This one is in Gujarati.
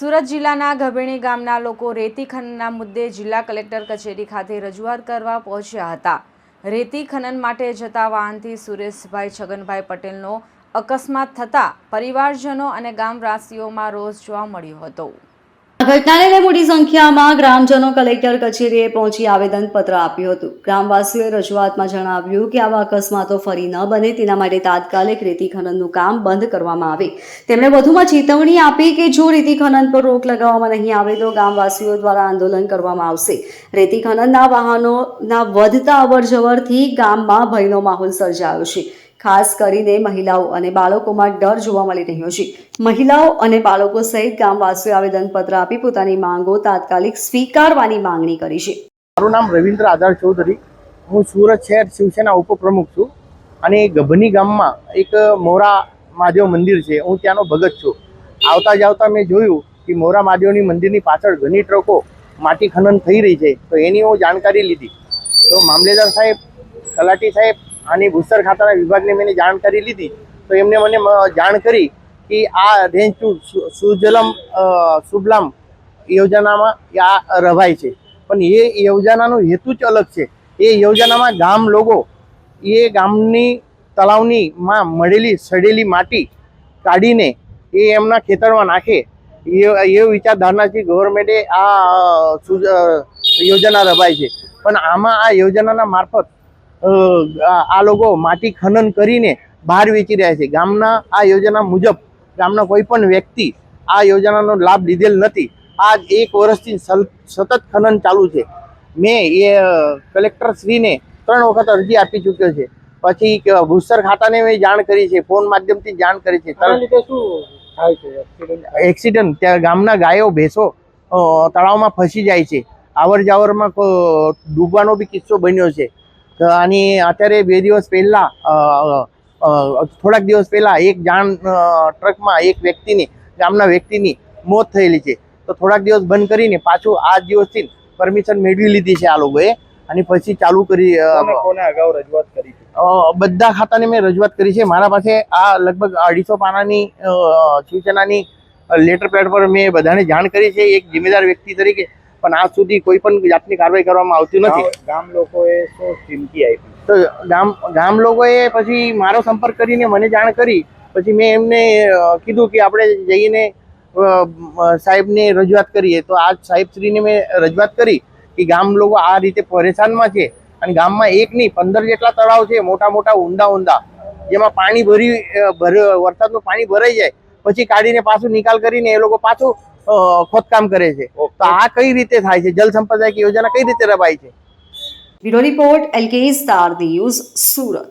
સુરત જિલ્લાના ગભેણી ગામના લોકો રેતી ખનનના મુદ્દે જિલ્લા કલેક્ટર કચેરી ખાતે રજૂઆત કરવા પહોંચ્યા હતા। રેતી ખનન માટે જતા વાહનથી સુરેશભાઈ છગનભાઈ પટેલનો અકસ્માત થતાં પરિવારજનો અને ગામવાસીઓમાં રોષ જોવા મળ્યો હતો। આ ઘટનાને લઈને મોટી સંખ્યામાં ગ્રામજનો કલેક્ટર કચેરીએ પહોંચી આવેદનપત્ર આપ્યું હતું। ગ્રામવાસીઓએ રજૂઆતમાં જણાવ્યું કે આવા અકસ્માતો ફરી ન બને તેના માટે તાત્કાલિક રેતી ખનનનું કામ બંધ કરવામાં આવે। તેમણે વધુમાં ચેતવણી આપી કે જો રેતી ખનન પર રોક લગાવવામાં નહીં આવે તો ગામવાસીઓ દ્વારા આંદોલન કરવામાં આવશે। રેતી ખનનના વાહનોના વધતા અવરજવરથી ગામમાં ભયનો માહોલ સર્જાયો છે। ખાસ કરીને મહિલાઓ અને બાળકોમાં ડર જોવા મળી રહ્યો છે। મહિલાઓ અને બાળકો સહિત ગામવાસીઓએ આવેદનપત્ર આપી પોતાની માંગો તાત્કાલિક સ્વીકારવાની માંગણી કરી છે। મારું નામ રવિન્દ્ર આધાર ચૌધરી, હું સુરત શહેર શિવસેના ઉપપ્રમુખ છું અને ગભની ગામમાં એક મોરા મહાદેવ મંદિર છે, હું ત્યાંનો ભગત છું। આવતા જાવતા મેં જોયું કે મોરા મહાદેવની મંદિરની પાછળ ઘણી ટ્રકો માટી ખનન થઈ રહી છે, તો એની હું જાણકારી લીધી। તો મામલેદાર સાહેબ, તલાટી સાહેબ અને ભૂસ્તર ખાતાના વિભાગને મેં જાણકારી લીધી તો એમને મને જાણ કરી કે આ રેન્જ ટુ સુજલમ સુબલામ યોજનામાં આ રવાય છે, પણ એ યોજનાનો હેતુ જ અલગ છે। એ યોજનામાં ગામ લોકો એ ગામની તળાવની માં મળેલી સડેલી માટી કાઢીને એ એમના ખેતરમાં નાખે એ વિચારધારણાથી ગવર્મેન્ટે આ યોજના રવાય છે। પણ આમાં આ યોજનાના મારફત આ લોકો માટી ખનન કરીને બહાર વેચી રહ્યા છે। ગામના આ યોજના મુજબ ગામના કોઈ પણ વ્યક્તિ આ યોજનાનો લાભ લીધેલ નથી। આ 1 વર્ષથી સતત ખનન ચાલુ છે। મેં એ કલેક્ટરશ્રીને 3 વખત અરજી આપી ચૂક્યો છે, પછી ભૂસ્તર ખાતાને મેં જાણ કરી છે, ફોન માધ્યમથી જાણ કરી છે। એક્સિડન્ટ ત્યાં ગામના ગાયો ભેંસો તળાવમાં ફસી જાય છે, આવર જાવરમાં ડૂબવાનો બી કિસ્સો બન્યો છે। અને અત્યારે 2 દિવસ પહેલા થોડાક દિવસ પહેલા એક ટ્રકમાં એક વ્યક્તિની ગામના વ્યક્તિની મોત થયેલી છે। તો થોડાક દિવસ બંધ કરીને પાછું આ દિવસથી પરમિશન મેળવી લીધી છે આ લોકોએ અને પછી ચાલુ કરી। કોને અગાઉ રજૂઆત કરી? બધા ખાતાને મેં રજૂઆત કરી છે। મારા પાસે આ લગભગ 250 પાનાની સૂચનાની લેટર પેડ પર મેં બધાને જાણ કરી છે એક જિમ્મેદાર વ્યક્તિ તરીકે, પણ આજ સુધી કોઈ પણ જાતની કાર્યવાહી કરવામાં આવતી નથી। ગામ લોકોએ શું ચીમકી આપી? તો ગામ લોકોએ પછી મારો સંપર્ક કરીને મને જાણ કરી, પછી મેં એમને કીધું કે આપણે જઈને સાહેબને રજૂઆત કરીએ। તો આજ સાહેબશ્રીને મેં રજૂઆત કરી કે ગામ લોકો આ રીતે પરેશાનમાં છે અને ગામમાં 1 નહીં 15 જેટલા તળાવ છે, મોટા મોટા ઊંડા જેમાં પાણી વરસાદનું પાણી ભરાઈ જાય પછી કાઢીને પાછું નિકાલ કરીને એ લોકો પાછું ખોદકામ કરે છે। તો આ કઈ રીતે થાય છે? જલ સંપદા યોજના કઈ રીતે રવાય છે? Bureau report LK star news, Surat.